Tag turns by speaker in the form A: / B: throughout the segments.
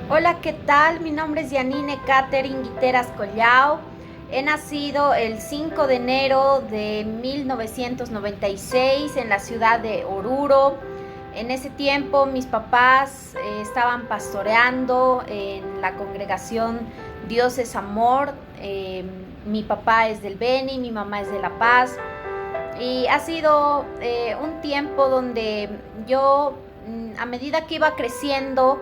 A: Hola, ¿qué tal? Mi nombre es Yanine Catherine Guiteras Collao. He nacido el 5 de enero de 1996 en la ciudad de Oruro. En ese tiempo mis papás estaban pastoreando en la congregación Dios es Amor. Mi papá es del Beni, mi mamá es de La Paz. Y ha sido un tiempo donde yo, a medida que iba creciendo,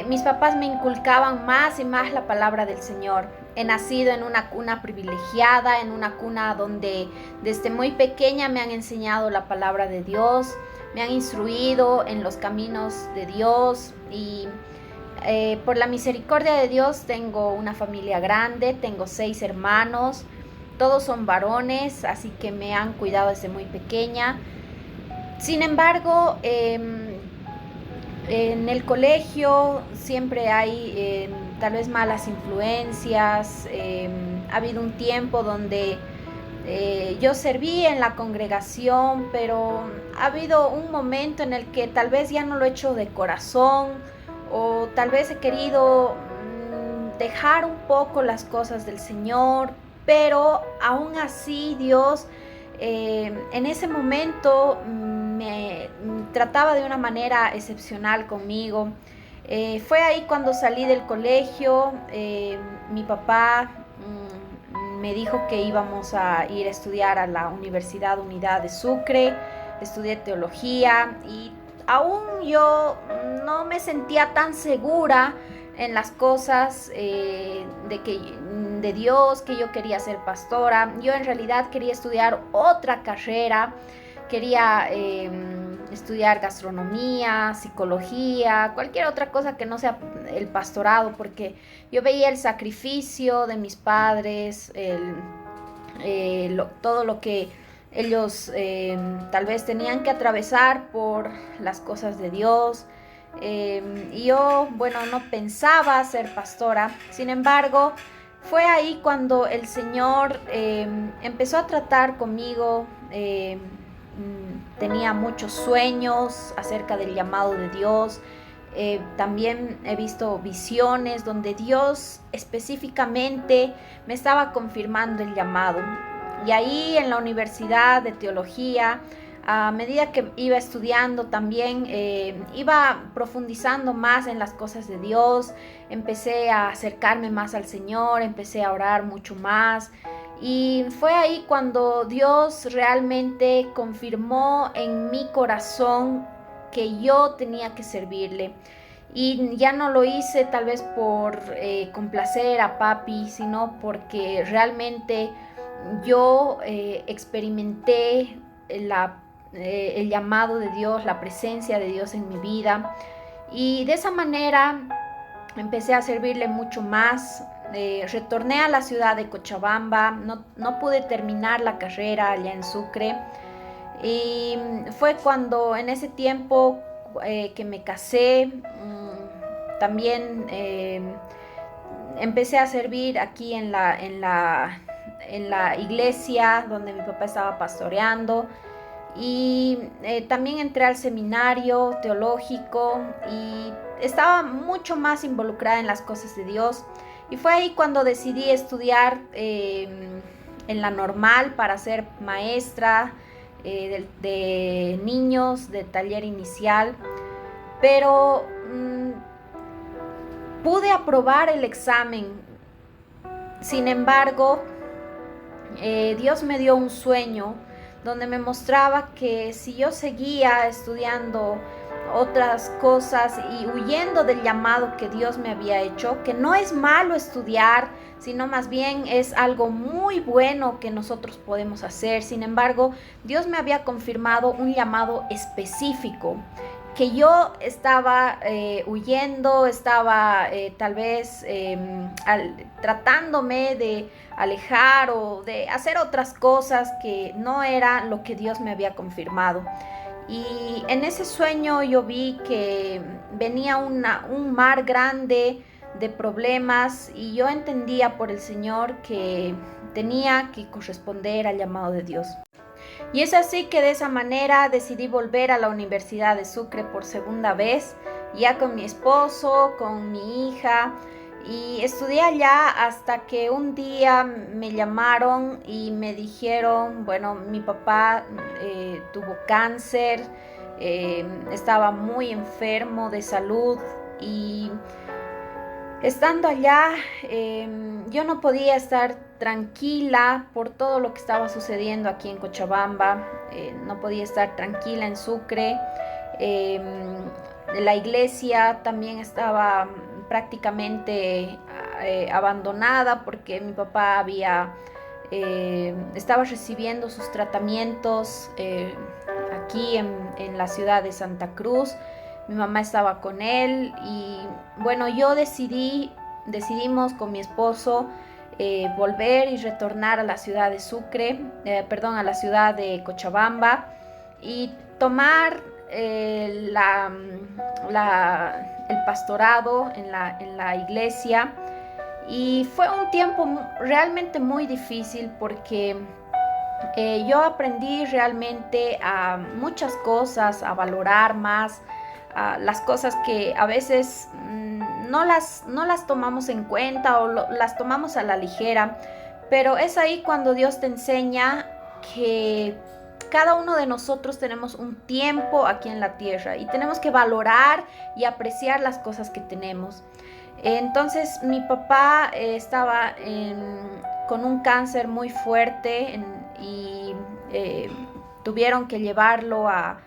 A: mis papás me inculcaban más y más la palabra del Señor. He nacido en una cuna privilegiada, en una cuna donde desde muy pequeña me han enseñado la palabra de Dios, me han instruido en los caminos de Dios y por la misericordia de Dios tengo una familia grande, tengo 6 hermanos, todos son varones, así que me han cuidado desde muy pequeña. Sin embargo, en el colegio siempre hay tal vez malas influencias. Ha habido un tiempo donde yo serví en la congregación, pero ha habido un momento en el que tal vez ya no lo he hecho de corazón o tal vez he querido dejar un poco las cosas del Señor, pero aún así Dios en ese momento me trataba de una manera excepcional conmigo. Fue ahí cuando salí del colegio. Mi papá me dijo que íbamos a ir a estudiar a la Universidad Unidad de Sucre. Estudié teología y aún yo no me sentía tan segura en las cosas de Dios, que yo quería ser pastora. Yo en realidad quería estudiar otra carrera, quería estudiar gastronomía, psicología, cualquier otra cosa que no sea el pastorado, porque yo veía el sacrificio de mis padres, todo lo que ellos tal vez tenían que atravesar por las cosas de Dios. Y yo, bueno, no pensaba ser pastora. Sin embargo, fue ahí cuando el Señor empezó a tratar conmigo. Tenía muchos sueños acerca del llamado de Dios. También he visto visiones donde Dios específicamente me estaba confirmando el llamado. Y ahí en la Universidad de Teología, a medida que iba estudiando también iba profundizando más en las cosas de Dios, empecé a acercarme más al Señor, empecé a orar mucho más y fue ahí cuando Dios realmente confirmó en mi corazón que yo tenía que servirle. Y ya no lo hice tal vez por complacer a papi, sino porque realmente yo experimenté el llamado de Dios, la presencia de Dios en mi vida. Y de esa manera empecé a servirle mucho más. Retorné a la ciudad de Cochabamba, no pude terminar la carrera allá en Sucre. Y fue cuando en ese tiempo que me casé, también empecé a servir aquí en la iglesia donde mi papá estaba pastoreando. Y también entré al seminario teológico y estaba mucho más involucrada en las cosas de Dios. Y fue ahí cuando decidí estudiar en la normal para ser maestra de niños de taller inicial. Pero pude aprobar el examen. Sin embargo, Dios me dio un sueño donde me mostraba que si yo seguía estudiando otras cosas y huyendo del llamado que Dios me había hecho, que no es malo estudiar, sino más bien es algo muy bueno que nosotros podemos hacer. Sin embargo, Dios me había confirmado un llamado específico que yo estaba huyendo, estaba tal vez tratándome de alejar o de hacer otras cosas que no era lo que Dios me había confirmado. Y en ese sueño yo vi que venía un mar grande de problemas y yo entendía por el Señor que tenía que corresponder al llamado de Dios. Y es así que de esa manera decidí volver a la Universidad de Sucre por segunda vez. ya con mi esposo, con mi hija. Y estudié allá hasta que un día me llamaron y me dijeron, bueno, mi papá tuvo cáncer, estaba muy enfermo de salud y estando allá yo no podía estar tranquila por todo lo que estaba sucediendo aquí en Cochabamba, no podía estar tranquila en Sucre. Eh, la iglesia también estaba prácticamente abandonada porque mi papá estaba recibiendo sus tratamientos aquí en la ciudad de Santa Cruz. Mi mamá estaba con él y bueno, decidimos con mi esposo volver y retornar a la ciudad de Sucre, perdón, a la ciudad de Cochabamba y tomar el pastorado en la iglesia. Y fue un tiempo realmente muy difícil porque yo aprendí realmente a muchas cosas, a valorar más las cosas que a veces no las tomamos en cuenta o las tomamos a la ligera, pero es ahí cuando Dios te enseña que cada uno de nosotros tenemos un tiempo aquí en la tierra y tenemos que valorar y apreciar las cosas que tenemos. Entonces mi papá estaba con un cáncer muy fuerte y tuvieron que llevarlo a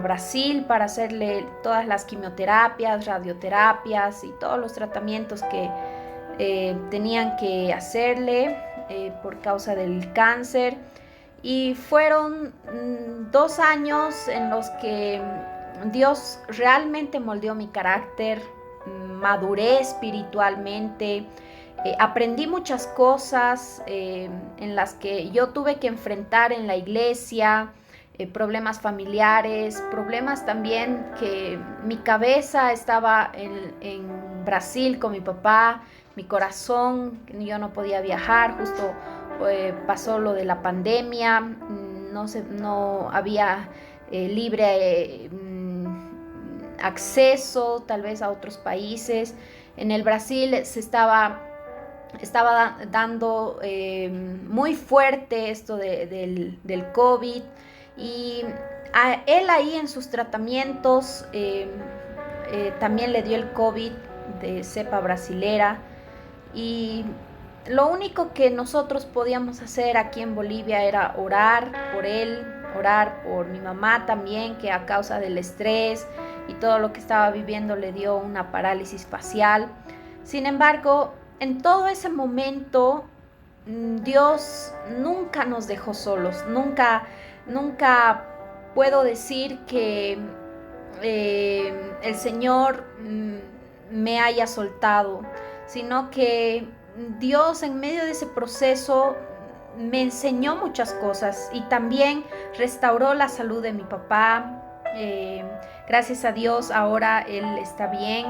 A: Brasil para hacerle todas las quimioterapias, radioterapias y todos los tratamientos que tenían que hacerle por causa del cáncer. Y fueron 2 años en los que Dios realmente moldeó mi carácter, maduré espiritualmente, aprendí muchas cosas en las que yo tuve que enfrentar en la iglesia, problemas familiares, problemas también que mi cabeza estaba en Brasil con mi papá, mi corazón, yo no podía viajar, justo pasó lo de la pandemia, no había libre acceso tal vez a otros países. En el Brasil se estaba dando muy fuerte esto del COVID y a él ahí en sus tratamientos también le dio el COVID de cepa brasilera y lo único que nosotros podíamos hacer aquí en Bolivia era orar por él, orar por mi mamá también, que a causa del estrés y todo lo que estaba viviendo le dio una parálisis facial. Sin embargo, en todo ese momento, Dios nunca nos dejó solos, nunca puedo decir que el Señor me haya soltado, sino que Dios en medio de ese proceso me enseñó muchas cosas y también restauró la salud de mi papá. Gracias a Dios ahora él está bien,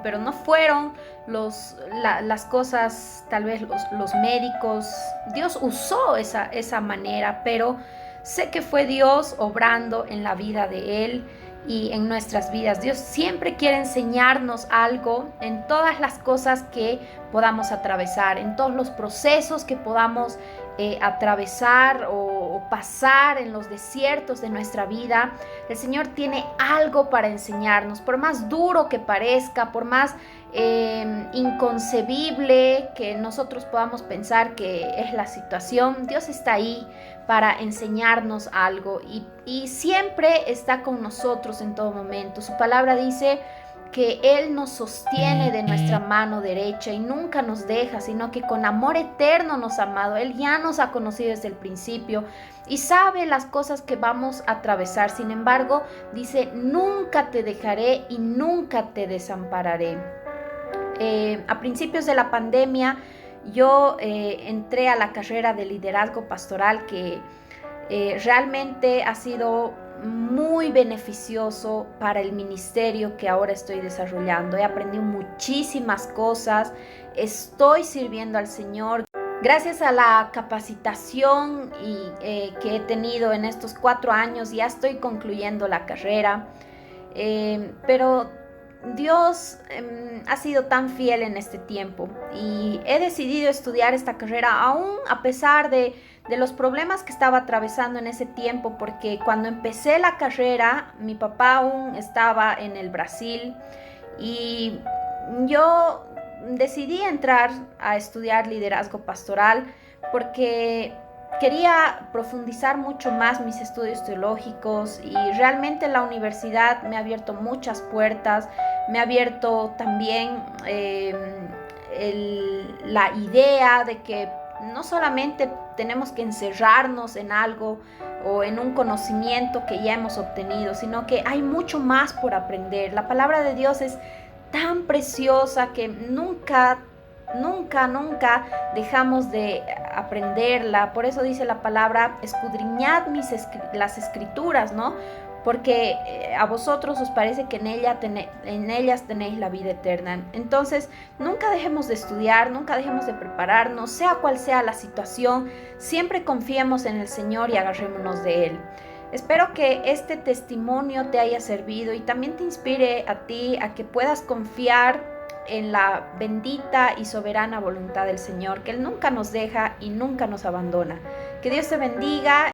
A: pero no fueron las cosas, tal vez los médicos. Dios usó esa manera, pero sé que fue Dios obrando en la vida de él y en nuestras vidas. Dios siempre quiere enseñarnos algo en todas las cosas que podamos atravesar, en todos los procesos que podamos atravesar o pasar en los desiertos de nuestra vida. El Señor tiene algo para enseñarnos, por más duro que parezca, por más inconcebible que nosotros podamos pensar que es la situación. Dios está ahí para enseñarnos algo y siempre está con nosotros en todo momento. Su palabra dice que Él nos sostiene de nuestra mano derecha y nunca nos deja, sino que con amor eterno nos ha amado. Él ya nos ha conocido desde el principio y sabe las cosas que vamos a atravesar. Sin embargo, dice, nunca te dejaré y nunca te desampararé. A principios de la pandemia, yo entré a la carrera de liderazgo pastoral que realmente ha sido muy beneficioso para el ministerio que ahora estoy desarrollando. He aprendido muchísimas cosas, estoy sirviendo al Señor. Gracias a la capacitación que he tenido en estos 4 años, ya estoy concluyendo la carrera. pero Dios ha sido tan fiel en este tiempo y he decidido estudiar esta carrera aún a pesar de los problemas que estaba atravesando en ese tiempo, porque cuando empecé la carrera mi papá aún estaba en el Brasil y yo decidí entrar a estudiar liderazgo pastoral porque quería profundizar mucho más mis estudios teológicos y realmente la universidad me ha abierto muchas puertas, me ha abierto también la idea de que no solamente tenemos que encerrarnos en algo o en un conocimiento que ya hemos obtenido, sino que hay mucho más por aprender. La palabra de Dios es tan preciosa que nunca dejamos de aprenderla. Por eso dice la palabra, escudriñad las escrituras, ¿no? Porque a vosotros os parece que en ellas tenéis la vida eterna. Entonces, nunca dejemos de estudiar, nunca dejemos de prepararnos, sea cual sea la situación, siempre confiemos en el Señor y agarrémonos de Él. Espero que este testimonio te haya servido y también te inspire a ti a que puedas confiar en la bendita y soberana voluntad del Señor, que Él nunca nos deja y nunca nos abandona. Que Dios te bendiga